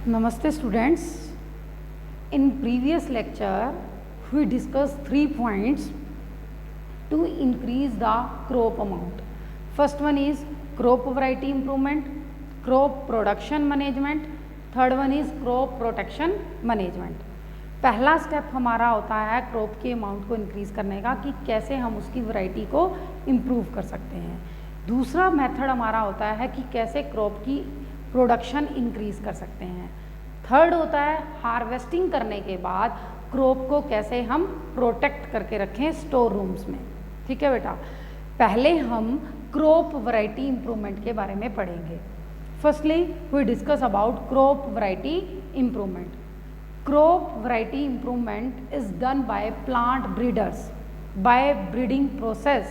Namaste students. In previous lecture we discussed 3 points to increase the crop amount. First one is crop variety improvement, crop production management, third one is crop protection management. पहला step हमारा होता है crop के amount को increase करने का कि कैसे हम उसकी वैरायटी को इम्प्रूव कर सकते हैं। दूसरा मेथड हमारा होता है कि कैसे क्रॉप की प्रोडक्शन इंक्रीज़ कर सकते हैं। थर्ड होता है हार्वेस्टिंग करने के बाद क्रॉप को कैसे हम प्रोटेक्ट करके रखें स्टोर रूम्स में। ठीक है बेटा, पहले हम क्रॉप वैरायटी इम्प्रूवमेंट के बारे में पढ़ेंगे। Firstly we discuss about crop variety improvement. Crop variety improvement is done by plant breeders by breeding process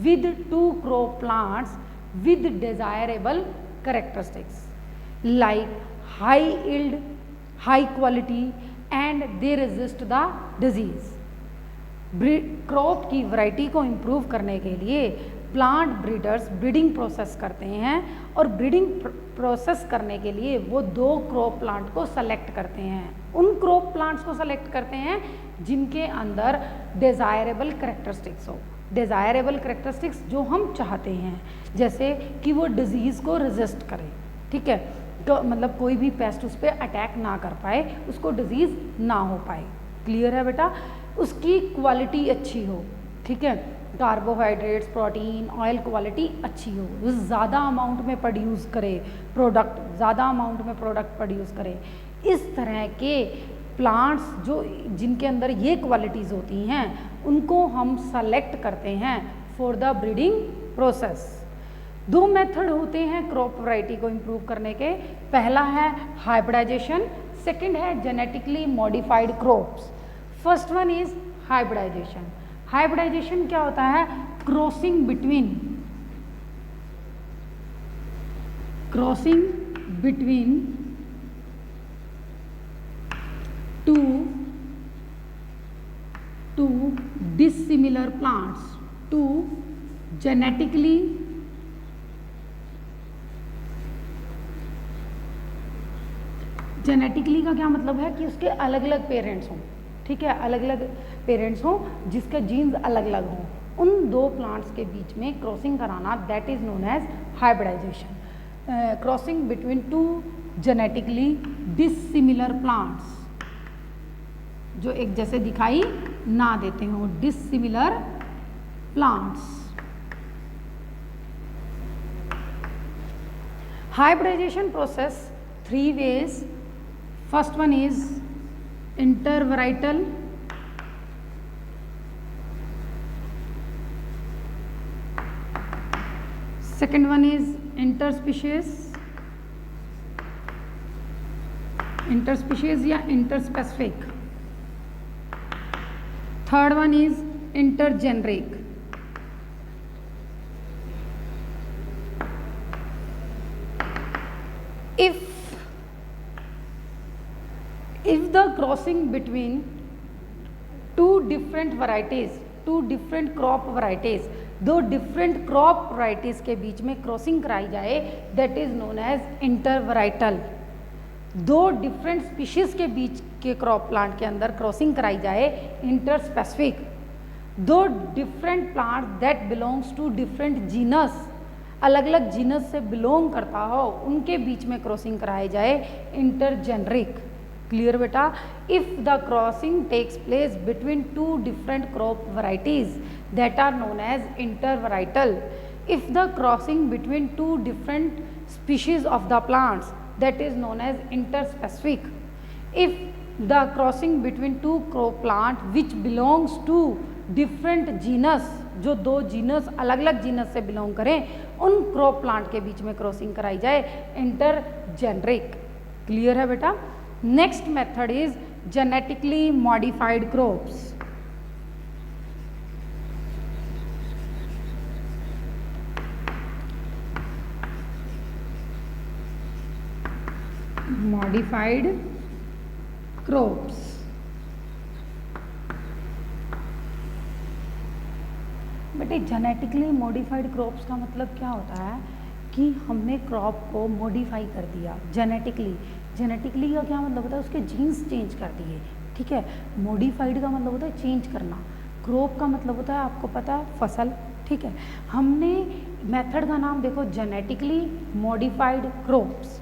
with two crop plants with desirable characteristics like high yield, high quality and they resist the disease. Crop की variety को improve करने के लिए plant breeders breeding process करते हैं और breeding process करने के लिए वो 2 क्रॉप प्लांट को सेलेक्ट करते हैं। उन क्रॉप प्लांट्स को सेलेक्ट करते हैं जिनके अंदर डिज़ायरेबल करेक्टरिस्टिक्स हो। डिज़ायरेबल करेक्टरिस्टिक्स जो हम चाहते हैं, जैसे कि वो डिजीज़ को रेजिस्ट करे। ठीक है, तो मतलब कोई भी पेस्ट उस पर अटैक ना कर पाए, उसको डिजीज़ ना हो पाए। क्लियर है बेटा? उसकी क्वालिटी अच्छी हो। ठीक है, कार्बोहाइड्रेट्स, प्रोटीन, ऑयल क्वालिटी अच्छी हो, वो ज़्यादा अमाउंट में प्रोड्यूस करे प्रोडक्ट, ज़्यादा अमाउंट में प्रोडक्ट प्रोड्यूस करे। इस तरह के प्लांट्स जो जिनके अंदर ये क्वालिटीज़ होती हैं उनको हम सेलेक्ट करते हैं for the breeding process. 2 method होते हैं क्रॉप वैरायटी को इम्प्रूव करने के। पहला है हाइब्रिडाइजेशन, सेकेंड है genetically modified crops. First one is hybridization. Hybridization क्या होता है? Crossing between two dissimilar plants, two genetically का क्या मतलब है कि उसके अलग अलग पेरेंट्स हों। ठीक है, अलग अलग पेरेंट्स हों जिसके जीन्स अलग अलग हों, उन 2 प्लांट्स के बीच में क्रॉसिंग कराना, that is known as hybridization. Crossing between 2 genetically dissimilar plants जो एक जैसे दिखाई ना देते हों, dissimilar plants. Hybridization process 3 ways. First one is intervarietal, second one is interspecies या interspecific, third one is intergeneric. If the crossing between 2 different varieties, 2 different crop varieties, 2 different crop varieties के बीच में क्रॉसिंग कराई जाए, that is known as intervarietal. 2 different species के बीच के crop plant के अंदर crossing कराई जाए, interspecific. 2 different plants that belongs to different genus, अलग अलग जीनस से बिलोंग करता हो, उनके बीच में क्रॉसिंग कराई जाए, इंटरजेनरिक। क्लियर बेटा? If the crossing takes place between 2 different crop varieties that are known as intervarietal. If the crossing between 2 different species of the plants, that is known as interspecific. If the crossing between 2 crop plant which belongs to different genus, जो 2 genus अलग अलग genus से belong करें, उन crop plant के बीच में crossing कराई जाए, इंटरजेनरिक। क्लियर है बेटा? Next method is genetically modified crops. Modified crops बेटे, जेनेटिकली मॉडिफाइड क्रॉप्स का मतलब क्या होता है कि हमने क्रॉप को मॉडिफाई कर दिया जेनेटिकली। जेनेटिकली का क्या मतलब होता है, उसके जीन्स चेंज कर दिए, ठीक है। मॉडिफाइड का मतलब होता है चेंज करना। क्रॉप का मतलब होता है, आपको पता है, फसल, ठीक है। हमने मेथड का नाम देखो, जेनेटिकली मॉडिफाइड क्रॉप्स।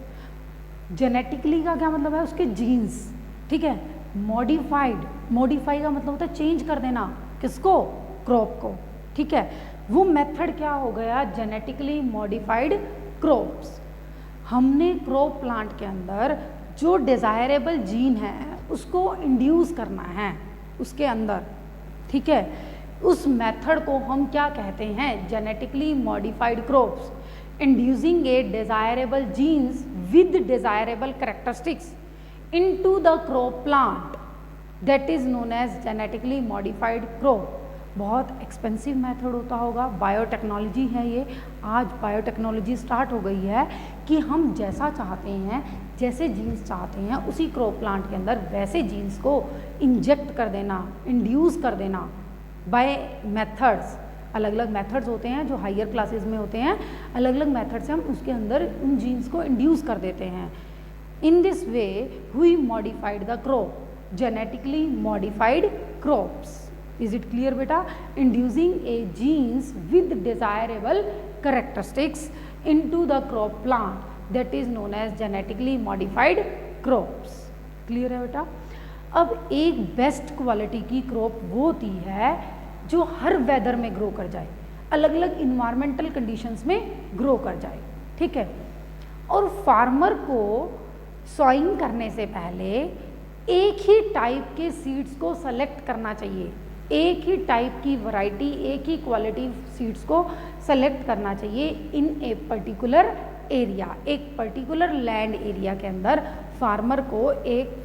जेनेटिकली का क्या मतलब है, उसके जीन्स, ठीक है। मॉडिफाइड, मॉडिफाई का मतलब होता है चेंज कर देना, किसको, क्रॉप को, ठीक है। वो मेथड क्या हो गया, जेनेटिकली मॉडिफाइड क्रॉप्स। हमने क्रॉप प्लांट के अंदर जो डिज़ायरेबल जीन है उसको इंड्यूस करना है उसके अंदर, ठीक है। उस मेथड को हम क्या कहते हैं, genetically modified crops. Inducing a desirable genes with desirable characteristics into the crop plant, that is known as genetically modified crop. बहुत एक्सपेंसिव मेथड होता होगा, बायोटेक्नोलॉजी है ये। आज बायोटेक्नोलॉजी स्टार्ट हो गई है कि हम जैसा चाहते हैं, जैसे जीन्स चाहते हैं, उसी क्रॉप प्लांट के अंदर वैसे जीन्स को इंजेक्ट कर देना, इंड्यूस कर देना बाय मेथड्स। अलग अलग मेथड्स होते हैं जो हायर क्लासेस में होते हैं, अलग अलग मेथड से हम उसके अंदर उन जीन्स को इंड्यूस कर देते हैं। In this way we modified the crop, genetically modified crops. Is it clear बेटा? Inducing a genes with desirable characteristics into the crop plant, that is known as genetically modified crops. Clear है बेटा? अब एक best quality की crop वो होती है जो हर वेदर में ग्रो कर जाए, अलग अलग इन्वायरमेंटल कंडीशंस में ग्रो कर जाए, ठीक है। और फार्मर को सॉइंग करने से पहले एक ही टाइप के सीड्स को सेलेक्ट करना चाहिए, एक ही टाइप की वैरायटी, एक ही क्वालिटी सीड्स को सेलेक्ट करना चाहिए इन ए पर्टिकुलर एरिया। एक पर्टिकुलर लैंड एरिया के अंदर फार्मर को एक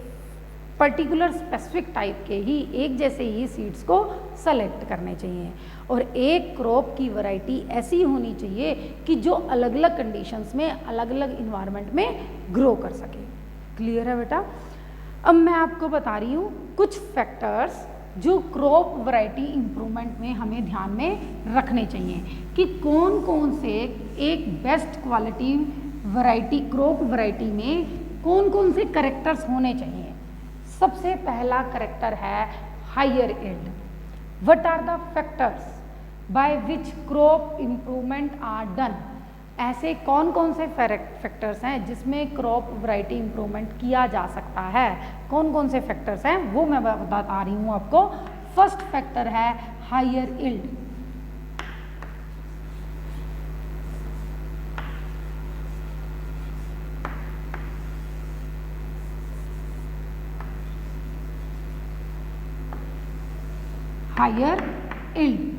पर्टिकुलर स्पेसिफिक टाइप के ही एक जैसे ही सीड्स को सेलेक्ट करने चाहिए। और एक क्रॉप की वैरायटी ऐसी होनी चाहिए कि जो अलग अलग कंडीशंस में, अलग अलग इन्वायरमेंट में ग्रो कर सके। क्लियर है बेटा? अब मैं आपको बता रही हूँ कुछ फैक्टर्स जो क्रॉप वैरायटी इम्प्रूवमेंट में हमें ध्यान में रखने चाहिए कि कौन कौन से एक best quality variety, crop variety में कौन कौन से कैरेक्टर्स होने चाहिए। सबसे पहला कैरेक्टर है higher yield. What are the factors by which crop improvement are done. ऐसे कौन कौन से फैक्टर्स हैं जिसमें क्रॉप वैरायटी इम्प्रूवमेंट किया जा सकता है, कौन कौन से फैक्टर्स हैं वो मैं बता रही हूँ आपको। फर्स्ट फैक्टर है हायर यील्ड। हायर यील्ड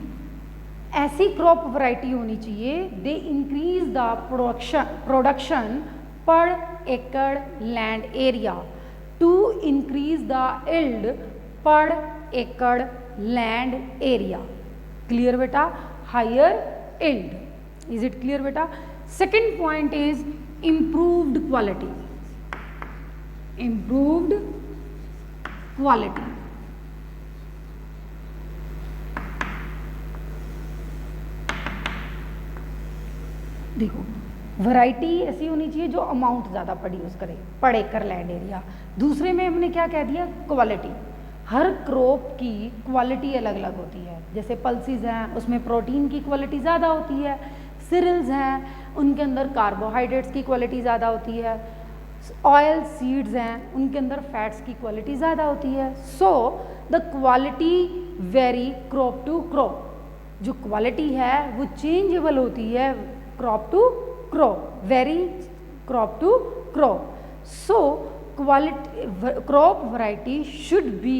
ऐसी क्रॉप वैरायटी होनी चाहिए, दे इंक्रीज द प्रोडक्शन पर एकड़ land area to increase the yield पर एकड़ लैंड एरिया। क्लियर बेटा? Higher yield. Is it clear बेटा? Second point is improved quality. Improved quality, देखो वैरायटी ऐसी होनी चाहिए जो अमाउंट ज़्यादा प्रोड्यूस करे पर एकड़ लैंड एरिया। दूसरे में हमने क्या कह दिया, क्वालिटी। हर क्रॉप की क्वालिटी अलग अलग होती है। जैसे पल्सेस हैं उसमें प्रोटीन की क्वालिटी ज़्यादा होती है, सीरियल्स हैं उनके अंदर कार्बोहाइड्रेट्स की क्वालिटी ज़्यादा होती है, ऑयल सीड्स हैं उनके अंदर फैट्स की क्वालिटी ज़्यादा होती है। So the quality vary crop to crop. जो क्वालिटी है वो चेंजेबल होती है crop to crop, vary crop to crop. So crop variety should be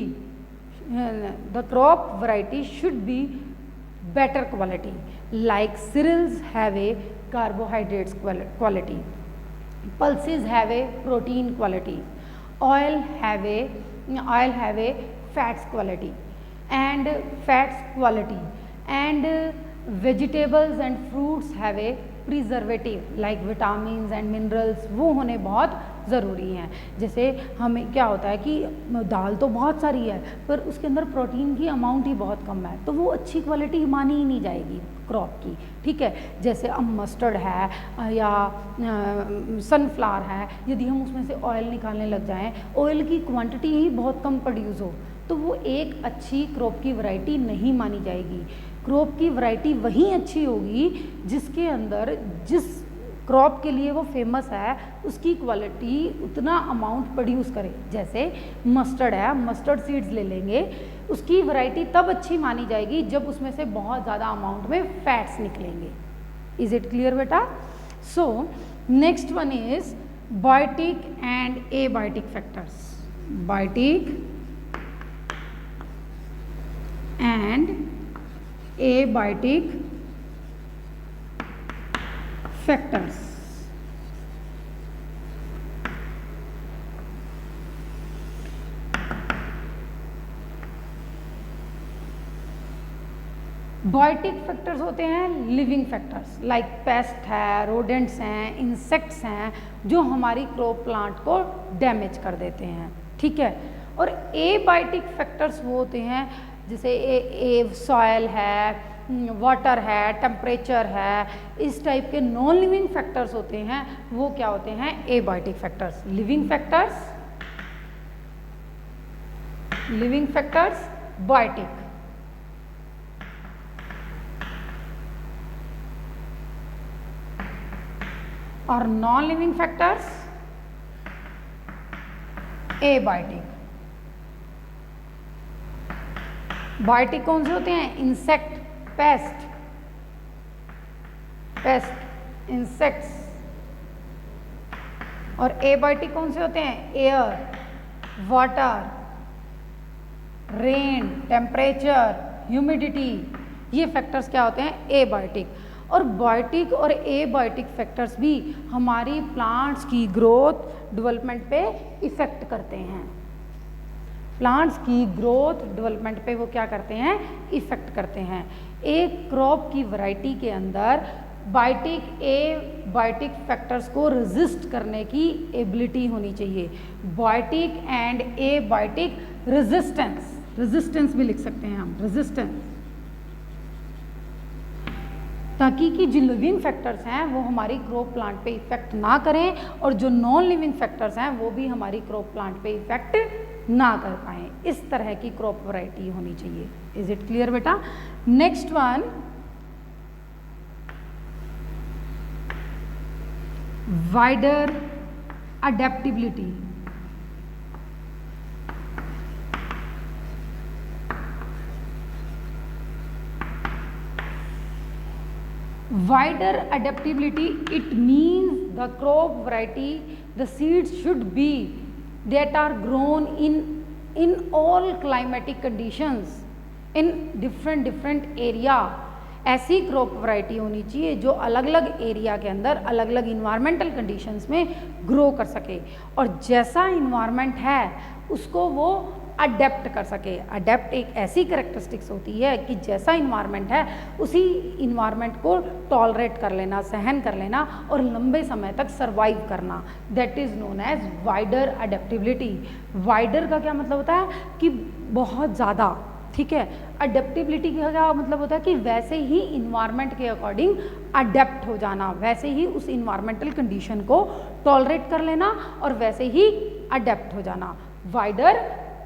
the crop variety should be better quality. Like cereals have a carbohydrates quality, pulses have a protein quality, oil have a fats quality, and vegetables and fruits have a preservative like vitamins and minerals वो होने बहुत ज़रूरी हैं। जैसे हमें क्या होता है कि दाल तो बहुत सारी है पर उसके अंदर प्रोटीन की अमाउंट ही बहुत कम है, तो वो अच्छी क्वालिटी मानी ही नहीं जाएगी क्रॉप की, ठीक है। जैसे अब मस्टर्ड है या सनफ्लावर है, यदि हम उसमें से ऑयल निकालने लग जाएं, ऑयल की क्वांटिटी ही बहुत कम प्रोड्यूस हो, तो वो एक अच्छी क्रॉप की वैरायटी नहीं मानी जाएगी। क्रॉप की वैरायटी वही अच्छी होगी जिसके अंदर जिस क्रॉप के लिए वो फेमस है उसकी क्वालिटी उतना अमाउंट प्रोड्यूस करे। जैसे मस्टर्ड है, मस्टर्ड सीड्स ले लेंगे, उसकी वैरायटी तब अच्छी मानी जाएगी जब उसमें से बहुत ज़्यादा अमाउंट में फैट्स निकलेंगे। इज इट क्लियर बेटा? So next one is biotic and abiotic factors. Biotic and abiotic factors. Biotic factors होते हैं लिविंग फैक्टर्स, लाइक पेस्ट है, रोडेंट्स हैं, इंसेक्ट्स हैं, जो हमारी क्रॉप प्लांट को डैमेज कर देते हैं, ठीक है। और एबायोटिक फैक्टर्स वो होते हैं जैसे सॉयल है, वाटर है, टेम्परेचर है, इस टाइप के नॉन लिविंग फैक्टर्स होते हैं, वो क्या होते हैं? Abiotic factors. Living factors biotic. और non living factors abiotic. Biotic कौन से होते हैं? Insect, pest, insects. और एबायोटिक कौन से होते हैं? Air, water, rain, temperature, humidity, ये फैक्टर्स क्या होते हैं? एबायोटिक। और बायोटिक और एबायोटिक फैक्टर्स भी हमारी प्लांट्स की ग्रोथ डेवलपमेंट पे इफेक्ट करते हैं। प्लांट्स की ग्रोथ डेवलपमेंट पे वो क्या करते हैं? इफेक्ट करते हैं। एक क्रॉप की वैरायटी के अंदर बायोटिक एबायोटिक फैक्टर्स को रेजिस्ट करने की एबिलिटी होनी चाहिए। बायोटिक एंड एबायोटिक रेजिस्टेंस भी लिख सकते हैं हम, रेजिस्टेंस, ताकि कि जो लिविंग फैक्टर्स हैं वो हमारी क्रॉप प्लांट पे इफेक्ट ना करें और जो नॉन लिविंग फैक्टर्स हैं वो भी हमारी क्रॉप प्लांट पे इफेक्ट ना कर पाएँ। इस तरह की क्रॉप वैरायटी होनी चाहिए। इज इट क्लियर बेटा? Next one, wider adaptability. Wider adaptability, it means the crop variety, the seeds should be that are grown in all climatic conditions in different area। ऐसी क्रॉप वैरायटी होनी चाहिए जो अलग अलग area के अंदर अलग अलग इन्वायरमेंटल कंडीशंस में ग्रो कर सके और जैसा इन्वायरमेंट है उसको वो अडेप्ट कर सके। अडेप्ट एक ऐसी कैरेक्टरिस्टिक्स होती है कि जैसा इन्वायरमेंट है उसी इन्वायरमेंट को टॉलरेट कर लेना, सहन कर लेना और लंबे समय तक सर्वाइव करना, that is known as wider adaptability. Wider का क्या मतलब होता है कि बहुत ज़्यादा, ठीक है। अडेप्टिबिलिटी का क्या मतलब होता है कि वैसे ही इन्वायरमेंट के अकॉर्डिंग अडेप्ट हो जाना, वैसे ही उस इन्वायरमेंटल कंडीशन को टॉलरेट कर लेना और वैसे ही अडेप्ट हो जाना, वाइडर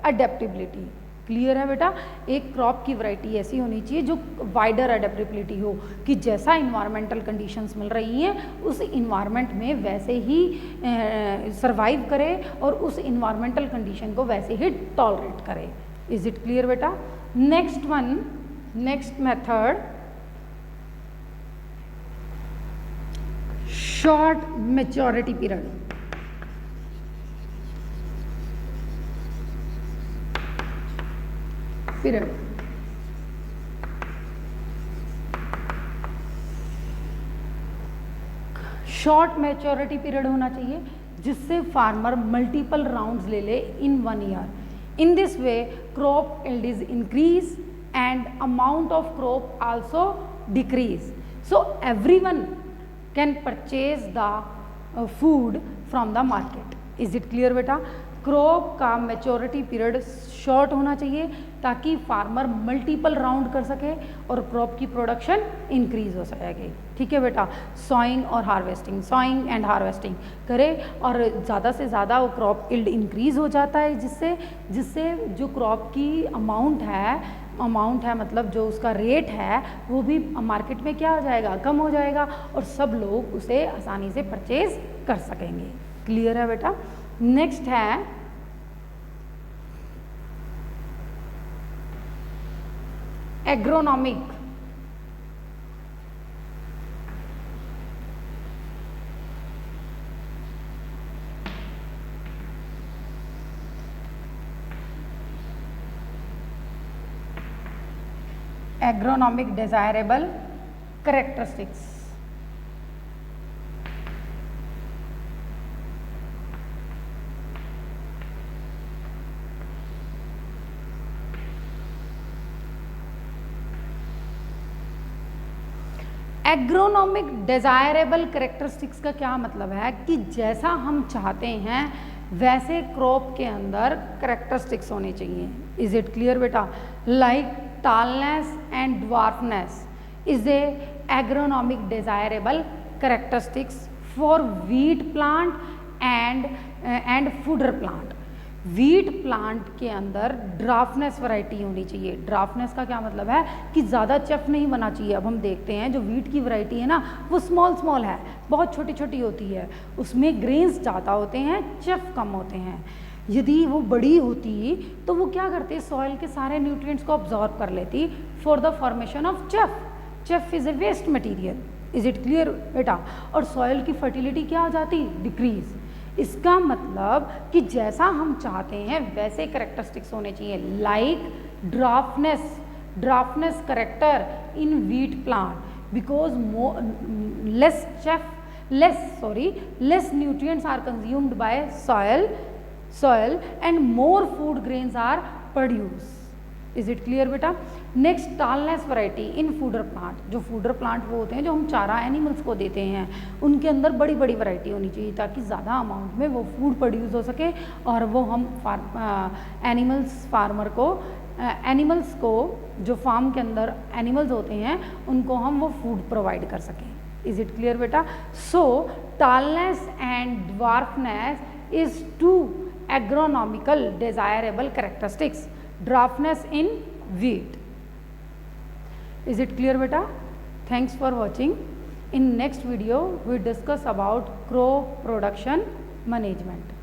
अडेप्टिबिलिटी। क्लियर है बेटा? एक क्रॉप की वैरायटी ऐसी होनी चाहिए जो वाइडर अडेप्टिबिलिटी हो कि जैसा इन्वायरमेंटल कंडीशंस मिल रही हैं उस इन्वायरमेंट में वैसे ही सर्वाइव करे और उस इन्वायरमेंटल कंडीशन को वैसे ही टॉलरेट करे। इज इट क्लियर बेटा? Next one, next method, short maturity period. Short maturity period होना चाहिए जिससे फार्मर मल्टीपल राउंड्स ले ले इन 1 year. In this way crop yield is increase and amount of crop also decrease. So everyone can purchase the food from the market. Is it clear बेटा? Crop का maturity period short होना चाहिए ताकि farmer multiple round कर सके और crop की production increase हो सकेगी। ठीक है बेटा? सॉइंग और हार्वेस्टिंग, सॉइंग एंड हार्वेस्टिंग करे और ज़्यादा से ज़्यादा वो क्रॉप यील्ड इंक्रीज हो जाता है, जिससे जो क्रॉप की अमाउंट है मतलब जो उसका रेट है वो भी मार्केट में क्या हो जाएगा, कम हो जाएगा और सब लोग उसे आसानी से परचेज कर सकेंगे। क्लियर है बेटा? नेक्स्ट है agronomic. Agronomic desirable characteristics. Agronomic desirable characteristics का क्या मतलब है कि जैसा हम चाहते हैं वैसे क्रॉप के अंदर कैरेक्टरिस्टिक्स होने चाहिए। इज इट क्लियर बेटा? Like tallness and dwarfness is a agronomic desirable characteristics for wheat plant and fodder plant. Wheat plant के अंदर ड्राफ्टनेस वैरायटी होनी चाहिए। ड्राफ्टनेस का क्या मतलब है कि ज़्यादा चफ नहीं बना चाहिए। अब हम देखते हैं जो व्हीट की वैरायटी है ना वो स्मॉल है, बहुत छोटी छोटी होती है, उसमें ग्रेन्स ज़्यादा होते हैं, चफ कम होते हैं। यदि वो बड़ी होती तो वो क्या करते, सॉइल के सारे न्यूट्रिएंट्स को ऑब्जॉर्व कर लेती for the formation of chaff. Chaff is a waste material. Is it clear बेटा? और सॉइल की फर्टिलिटी क्या हो जाती, डिक्रीज। इसका मतलब कि जैसा हम चाहते हैं वैसे कैरेक्टरिस्टिक्स होने चाहिए। Like dwarfness character in wheat plant because less nutrients are consumed by soil and more food grains are produced. Is it clear बेटा? Next tallness variety in fodder plant. जो फूडर प्लांट वो होते हैं जो हम चारा एनिमल्स को देते हैं, उनके अंदर बड़ी बड़ी वैरायटी होनी चाहिए ताकि ज़्यादा अमाउंट में वो फूड प्रोड्यूस हो सके और वो हम एनिमल्स को जो फार्म के अंदर एनिमल्स होते हैं उनको हम वो फूड प्रोवाइड कर सकें। इज़ इट क्लियर बेटा? So tallness and dwarfness is two agronomical desirable characteristics. Draftness in wheat. Is it clear beta? Thanks for watching. In next video we discuss about crop production management.